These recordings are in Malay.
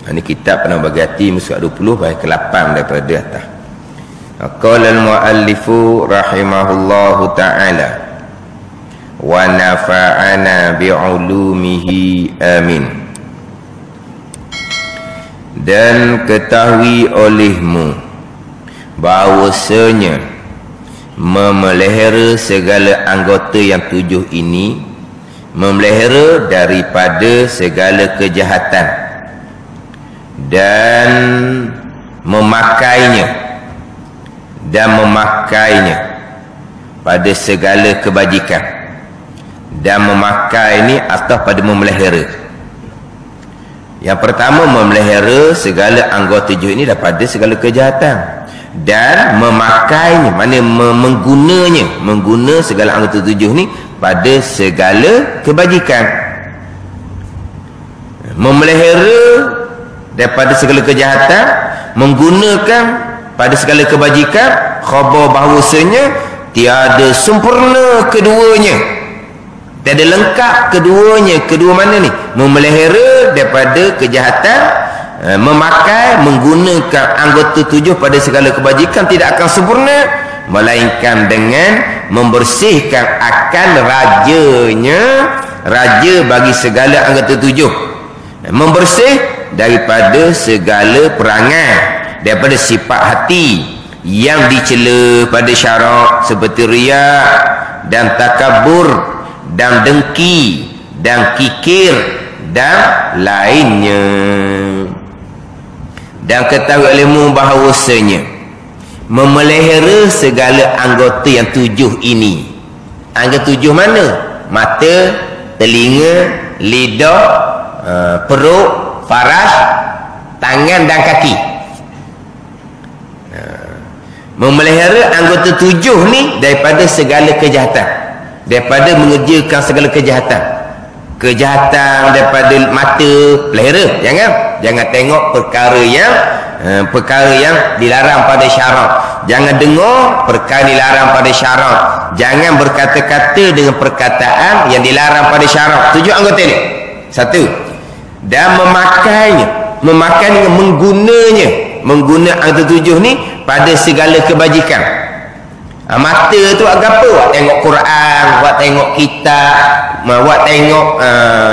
Ini kitab pernah bagi hati muka 20 baik ke-8 daripada atas. Qala al-muallifu rahimahullahu ta'ala wa nafa'ana bi'ulumihi amin. Dan ketahui olehmu bahawasanya memelihara segala anggota yang 7 ini, memelihara daripada segala kejahatan dan memakainya pada segala kebajikan. Dan memakai ini atau pada memelihara. Yang pertama, memelihara segala anggota 7 ini daripada segala kejahatan dan memakainya, mana mengguna segala anggota 7 ini pada segala kebajikan. Memelihara daripada segala kejahatan, menggunakan pada segala kebajikan, khabar bahawasanya tiada sempurna keduanya, tiada lengkap keduanya. Kedua mana ni? Memelihara daripada kejahatan, memakai, menggunakan anggota 7 pada segala kebajikan tidak akan sempurna, melainkan dengan membersihkan akan raja bagi segala anggota 7, membersih daripada segala perangai, daripada sifat hati yang dicela pada syarak seperti riya dan takabur dan dengki dan kikir dan lainnya. Dan ketahui olehmu bahawasanya memelihara segala anggota yang 7 ini. Anggota 7 mana? Mata, telinga, lidah, perut, faras, tangan dan kaki. Memelihara anggota 7 ni daripada segala kejahatan, daripada mengerjakan segala kejahatan. Kejahatan daripada mata, pelihara, jangan tengok perkara yang dilarang pada syarak. Jangan dengar perkara dilarang pada syarak. Jangan berkata-kata dengan perkataan yang dilarang pada syarak. 7 anggota ni. 1. Dan memakai dengan mengguna anggota 7 ni pada segala kebajikan. Mata tu agak apa? Awak tengok Quran, awak tengok kitab, awak tengok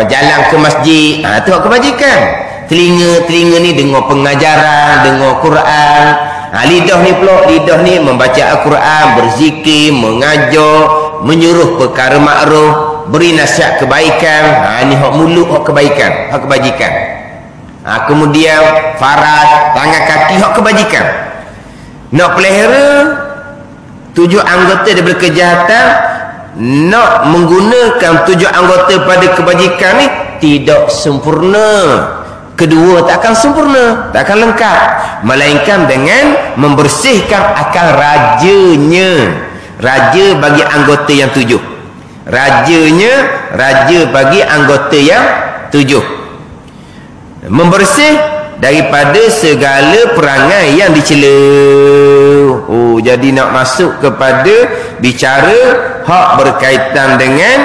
jalan ke masjid, tu kebajikan. Telinga ni dengar pengajaran, dengar Quran. Lidah ni membaca Al-Quran, berzikir, mengajar, menyuruh perkara makruf, beri nasihat kebaikan. Ni hak mulut, hak kebaikan, hak kebajikan. Kemudian faras, tangan kaki, hak kebajikan. Nak pelihara 7 anggota daripada kejahatan, nak menggunakan 7 anggota pada kebajikan ni tidak sempurna. Kedua tak akan sempurna, tak akan lengkap, melainkan dengan membersihkan akal raja bagi anggota yang 7. Raja bagi anggota yang 7, membersih daripada segala perangai yang dicela. Jadi nak masuk kepada bicara hak berkaitan dengan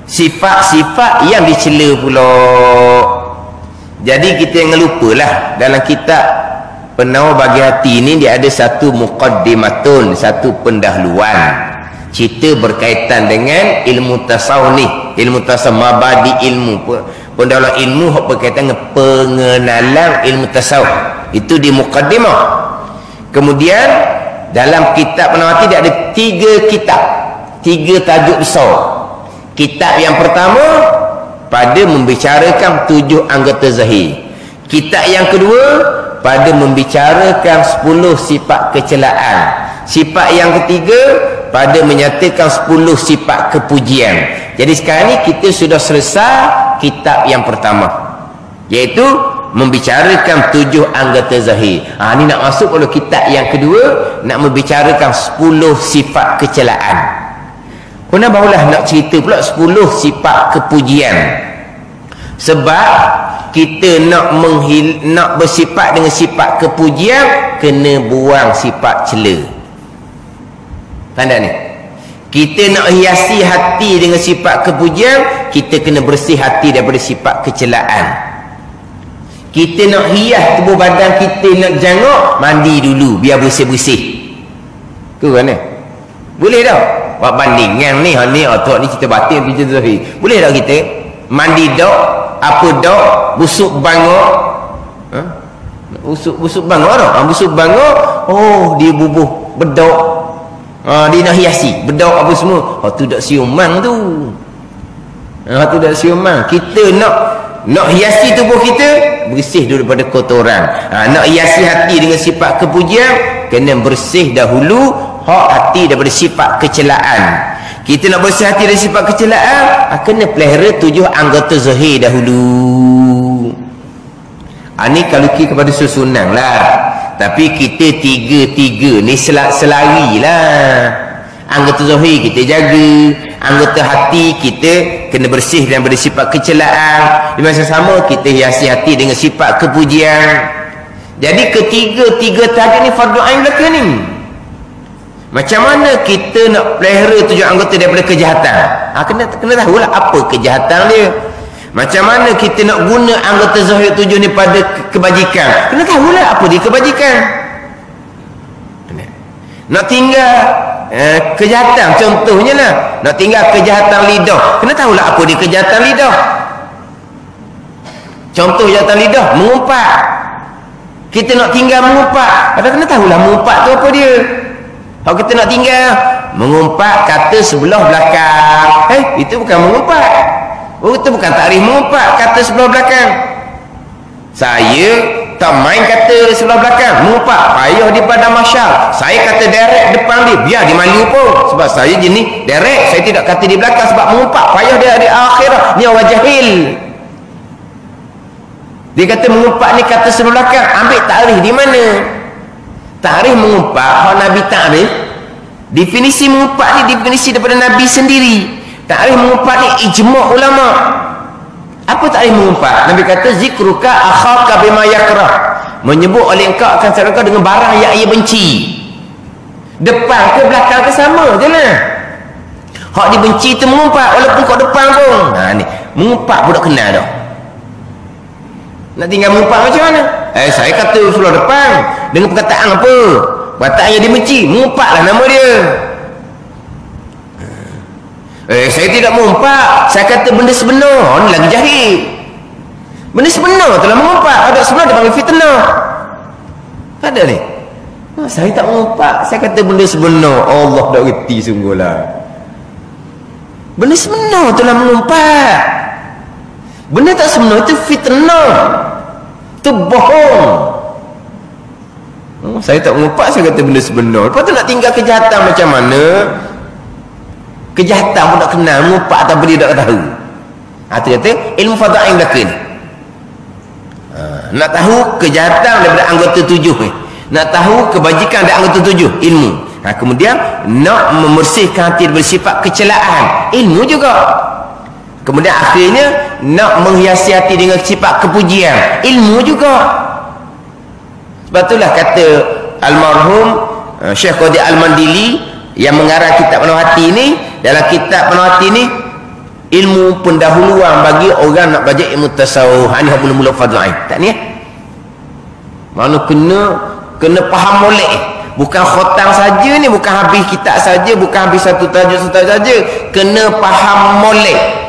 sifat-sifat yang dicela pula. Jadi kita jangan lupalah, dalam kitab Penawar Bagi Hati ini dia ada satu muqaddimatun, satu pendahuluan, cerita berkaitan dengan ilmu tasawuf ni, ilmu tasawuf, mabadi ilmu, pendahuluan ilmu hak berkaitan dengan pengenalan ilmu tasawuf. Itu di muqaddimah. Kemudian dalam kitab Penawar Hati dia ada 3 kitab, 3 tajuk besar. Kitab yang pertama pada membicarakan 7 anggota zahir. Kitab yang kedua pada membicarakan 10 sifat kecelaan. Sifat yang ketiga pada menyatakan 10 sifat kepujian. Jadi sekarang ni kita sudah selesai kitab yang pertama, iaitu membicarakan 7 anggota zahir. Ni nak masuk pada kitab yang kedua, nak membicarakan 10 sifat kecelaan. Kena barulah nak cerita pula 10 sifat kepujian. Sebab kita nak bersifat dengan sifat kepujian, kena buang sifat cela. Tanda ni, Kita nak hiasi hati dengan sifat kepujian, kita kena bersih hati daripada sifat kecelaan. Kita nak hias tubuh badan kita, nak jangok, mandi dulu biar bersih-bersih. Tu kan ni? Boleh tak? Buat bandingan ni, otak ni cerita batin, cerita zahir. Boleh tak kita mandi dok, apa dok, busuk bangok, busuk bangok tak? Busuk bangok, oh dia bubuh bedok, dia nak hiasi bedok apa semua. Tu dak siumang tu. Tu dak siumang. Kita nak hiasi tubuh kita, bersih daripada kotoran. Nak hiasi hati dengan sifat kepujian, kena bersih dahulu hati daripada sifat kecelaan. Kita nak bersih hati dari sifat kecelaan, kena pelihara 7 anggota zahir dahulu. Ni kalau kita kepada susunan lah. Tapi kita tiga ni selari lah. Anggota zahir kita jaga, anggota hati kita kena bersih daripada sifat kecelaan. Di masa sama kita hiasi hati dengan sifat kepujian. Jadi ketiga target ni fardu ain belaka ni. Macam mana kita nak pelihara 7 anggota daripada kejahatan? Kena tahulah apa kejahatan dia. Macam mana kita nak guna anggota zahir 7 ni pada kebajikan? Kena tahulah apa dia kebajikan. Nak tinggal kejahatan, contohnya lah, nak tinggal kejahatan lidah, kena tahulah apa dia kejahatan lidah. Contoh kejahatan lidah, mengumpat. Kita nak tinggal mengumpat, kena tahulah mengumpat tu apa dia. Kalau kita nak tinggal mengumpat kata sebelah belakang, itu bukan mengumpat. Itu bukan takrif mengumpat kata sebelah belakang. Saya tak main kata sebelah belakang, mengumpat payah di padang mahsyar. Saya kata direct depan dia, biar dia malu pun. Sebab saya jenis direct, saya tidak kata di belakang. Sebab mengumpat payah dia di akhirat. Ni orang jahil. Dia kata mengumpat ni kata sebelah belakang. Ambil takrif di mana? Takrif mengumpat kalau Nabi takrif, definisi mengumpat ni definisi daripada Nabi sendiri. Takrif mengumpat ni ijma' ulama. Apa takrif mengumpat? Nabi kata zikruka akhaka bima yakrah, menyebut oleh engkau akan saudara kau dengan barang yang ia benci. Depan ke belakang ke sama je lah. Hak dibenci tu mengumpat walaupun kau depan pun. Ni mengumpat pun tak kenal dah. Nak tinggal mengumpat macam mana? Saya kata sebelah depan dengan perkataan apa? Perkataan yang dibenci, mengumpatlah nama dia. Saya tidak mengumpat, saya kata benda sebenar. Ni lagi jahil. Benda sebenar telah mengumpat. Ada sebenar dia panggil fitnah. Ada ni. Saya tak mengumpat, saya kata benda sebenar. Allah dah reti sungguhlah. Benda sebenar telah mengumpat. Benda tak sebenar itu fitnah. Itu bohong. Saya tak mengumpat, saya kata benda sebenar. Lepas tu nak tinggal kejahatan macam mana? Kejahatan pun tak kenal, mengumpat atau dia tak tahu. Itu kata ilmu fadha'in belaka ni. Nak tahu kejahatan daripada anggota 7 ni. Nak tahu kebajikan dari anggota 7, ilmu. Kemudian nak membersihkan hati bersifat kecelaan, ilmu juga. Kemudian akhirnya nak menghiasi hati dengan sifat kepujian, ilmu juga. Sebab itulah kata almarhum Syekh Qadi Al-Mandili yang mengarang kitab Penuh Hati ni, dalam kitab Penuh Hati ni ilmu pendahuluan bagi orang nak belajar ilmu tasawuf. Ini mula-mula fardhu ain. Tak ni mana kena faham molek. Bukan khotam saja ni, bukan habis kitab saja, bukan habis satu tajuk saja, kena faham molek.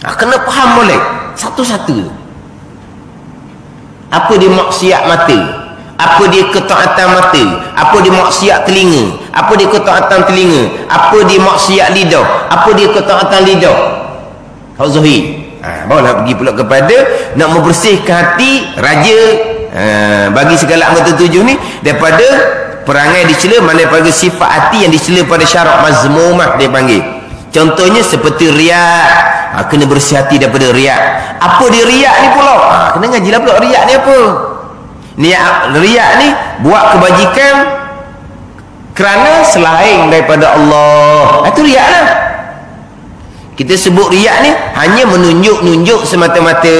Kena faham molek satu-satu. Apa dia maksiat mata, apa dia ketaatan mata, apa dia maksiat telinga, apa dia ketaatan telinga, apa dia maksiat lidah, apa dia ketaatan lidah. Kau zahir. Barulah pergi pula kepada nak membersihkan hati raja, bagi segala anggota 7 ni daripada perangai dicela, mana daripada sifat hati yang dicela pada syarak mazmumah dia panggil. Contohnya seperti riak. Kena bersih hati daripada riak. Apa dia riak ni pula? Kena ngajilah pula riak ni apa. Riak ni buat kebajikan kerana selain daripada Allah. Itu riak lah. Kita sebut riak ni hanya menunjuk-nunjuk semata-mata.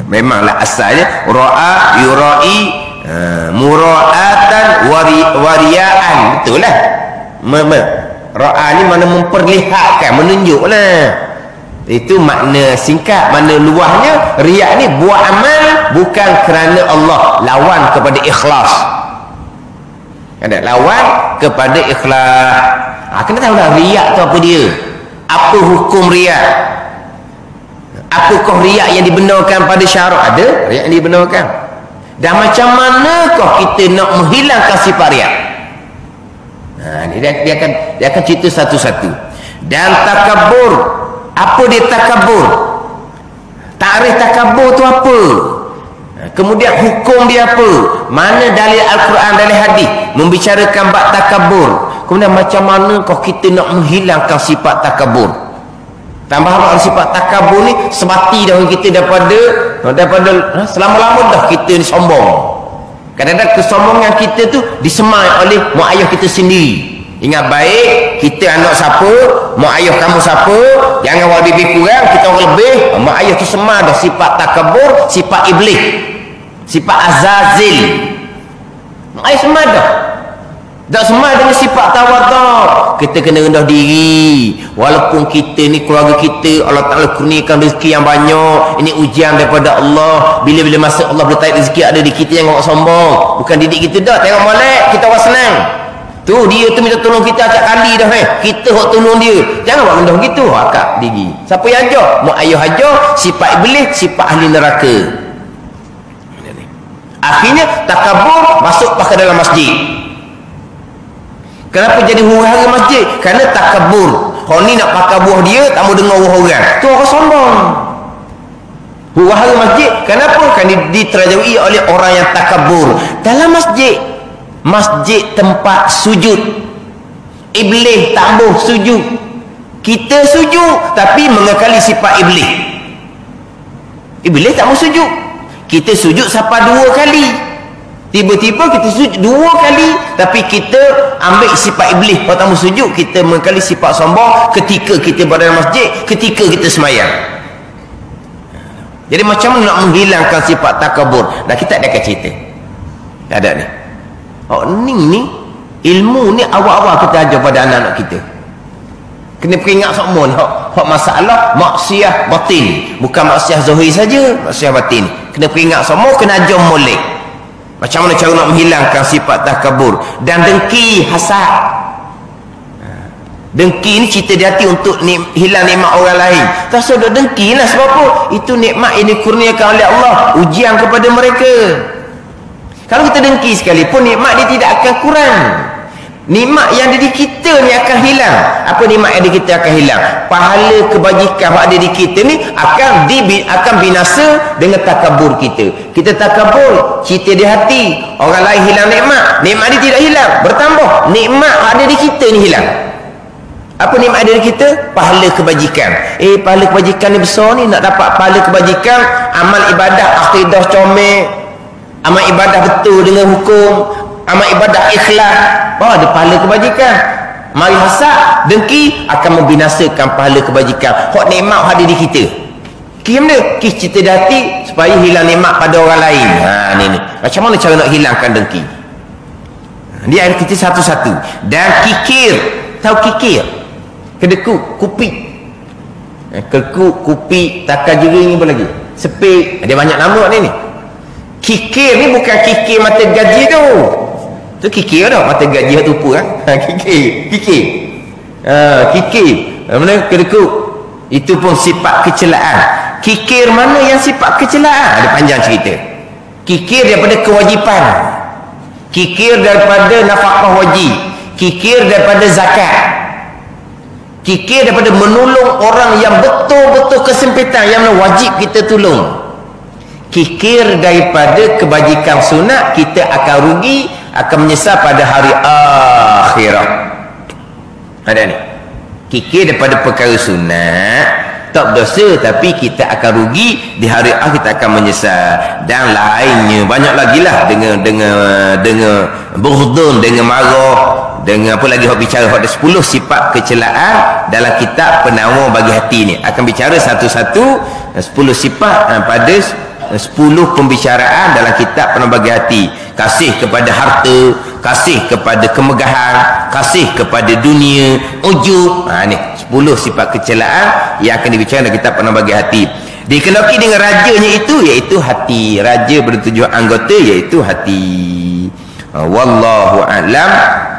Memanglah asalnya ra'a, yura'i, Mura'atan waria'an, betul lah. Ra'a ni mana memperlihatkan, menunjuklah. Itu makna singkat. Makna luahnya, riak ni buat amal bukan kerana Allah, lawan kepada ikhlas. Ada lawan kepada ikhlas. Kena tahu lah riak tu apa dia, apa hukum riak, apakah riak yang dibenarkan pada syarak. Ada riak yang dibenarkan, dan macam manakah kita nak menghilangkan sifat riak. Dia akan cerita satu-satu. Dan takabur, apa dia takabur, takrif takabur tu apa, kemudian hukum dia apa, mana dalil Al-Quran, dalil hadis membicarakan bab takabur, kemudian macam mana kau kita nak menghilangkan sifat takabur. Tambah sifat takabur ni sebati dah kita daripada selama-lama dah kita ni sombong. Kadang-kadang kesombongan kita tu disemai oleh mak ayah kita sendiri. Ingat baik, kita anak siapa, mak ayah kamu siapa, jangan awak lebih kurang, kita orang lebih. Mak ayah tu semai dah sifat takabur, sifat iblis, sifat azazil. Mak ayah semai dah. Tak semai dengan sifat tawaduk. Kita kena rendah diri. Walaupun kita ni, keluarga kita, Allah Ta'ala kurniakan rezeki yang banyak. Ini ujian daripada Allah. Bila-bila masa Allah letak rezeki ada di kita, yang awak sombong. Bukan didik kita dah. Tengok molek, kita orang senang. Tu dia tu minta tolong kita acak kali dah. Kita hok tolong dia. Jangan awak rendah gitu. Akak diri. Siapa yang ajar? Mak ayah ajar. Sifat iblis, sifat ahli neraka. Akhirnya takabur masuk pakai dalam masjid. Kenapa jadi huru-hara masjid? Kerana takabur. Orang ni nak pakai buah dia, tak mau dengar buah orang. Tu orang sombong. Huru-hara masjid. Kenapa? Kerana diterajui oleh orang yang takabur. Dalam masjid, masjid tempat sujud. Iblis tambuh sujud. Kita sujud, tapi mengekali sifat iblis. Iblis tak mau sujud. Kita sujud sampai 2 kali. Tiba-tiba kita sujud 2 kali, tapi kita ambil sifat iblis. Kalau tak mau sujud, kita mengekali sifat sombong ketika kita berada dalam masjid, ketika kita semayang. Jadi macam mana nak menghilangkan sifat takabur? Dan kita akan cerita. Ada ni. Ni ilmu ni awal-awal kita ajar pada anak-anak kita. Kena peringat semua ni. Hak masalah maksiat batin. Bukan maksiat zahir saja, maksiat batin. Kena peringat semua, kena ajar molek. Macam mana cara nak menghilangkan sifat takabur. Dan dengki, hasad. Dengki ni cerita di hati untuk hilang nikmat orang lain. Tak sudah dengki lah. Sebab apa? Itu nikmat yang dikurniakan oleh Allah, ujian kepada mereka. Kalau kita dengki sekalipun, nikmat dia tidak akan kurang. Nikmat yang ada di kita ni akan hilang. Apa nikmat yang ada di kita akan hilang? Pahala kebajikan yang ada di kita ni akan binasa dengan takabur kita. Kita takabur, cerita di hati, orang lain hilang nikmat, nikmat dia tidak hilang, bertambah. Nikmat ada di kita ni hilang. Apa nikmat ada di kita? Pahala kebajikan. Pahala kebajikan ni besar ni. Nak dapat pahala kebajikan, amal ibadah akidah comel, amal ibadah betul dengan hukum, amal ibadah ikhlas, ada pahala kebajikan. Mari hasad, dengki akan membinasakan pahala kebajikan. Hak nikmat ada di kita. Kiam dia, cerita di hati supaya hilang nikmat pada orang lain. Ni. Macam mana cara nak hilangkan dengki? Dia ada kita satu-satu. Dan kikir. Tahu kikir? Kedekut, kupi. Kedekut, kupi, takar jering ni apa lagi? Sepik. Dia banyak nama ni. Kikir ni bukan kikir mata gaji tu. Tu kikir dah, mata gaji tu apa kikir. Kikir. Mana kedekut? Itu pun sifat kecelaan. Kikir mana yang sifat kecelaan? Ada panjang cerita. Kikir daripada kewajipan. Kikir daripada nafkah wajib. Kikir daripada zakat. Kikir daripada menolong orang yang betul-betul kesempitan, yang wajib kita tolong. Kikir daripada kebajikan sunat, kita akan rugi, akan menyesal pada hari akhirat. Ada ni. Kikir daripada perkara sunat, tak berdosa, tapi kita akan rugi di hari akhirat, kita akan menyesal. Dan lainnya banyak lagi lah, dengan bughdun, dengan marah, dengan apa lagi hak bicara hak ada 10 sifat kecelaan dalam kitab penawar bagi hati ni. Akan bicara satu-satu 10 sifat pada 10 pembicaraan dalam kitab penawar bagi hati. kasih kepada harta, kasih kepada kemegahan, kasih kepada dunia, ujub. Ni 10 sifat kecelaan yang akan dibicarakan dalam kitab Pandangan Bagi Hati. Dikenakan dengan rajanya itu, iaitu hati. Raja bertujuan anggota, iaitu hati. Wallahu a'lam.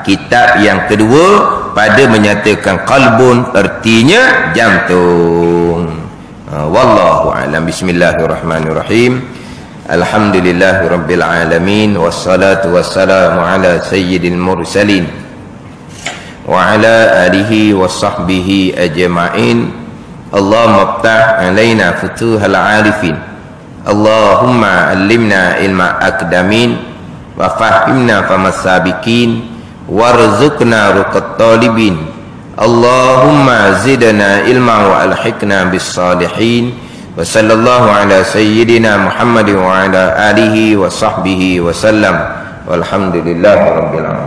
Kitab yang kedua pada menyatakan qalbun, artinya jantung. Wallahu a'lam. Bismillahirrahmanirrahim. Alhamdulillahirabbil alamin, wassalatu wassalamu ala sayyidil mursalin wa ala alihi washabbihi ajma'in. Allahumma iftah alaina futuhal arifin, Allahumma allimna ilma akdamin, wa fahimna famas sabiqin, warzuqna ruqat talibin. Allahumma zidna ilma wa alhiqna bis salihin. Wa sallallahu ala sayyidina Muhammad wa ala alihi wa sahbihi wa sallam. Walhamdulillahi rabbil alamin.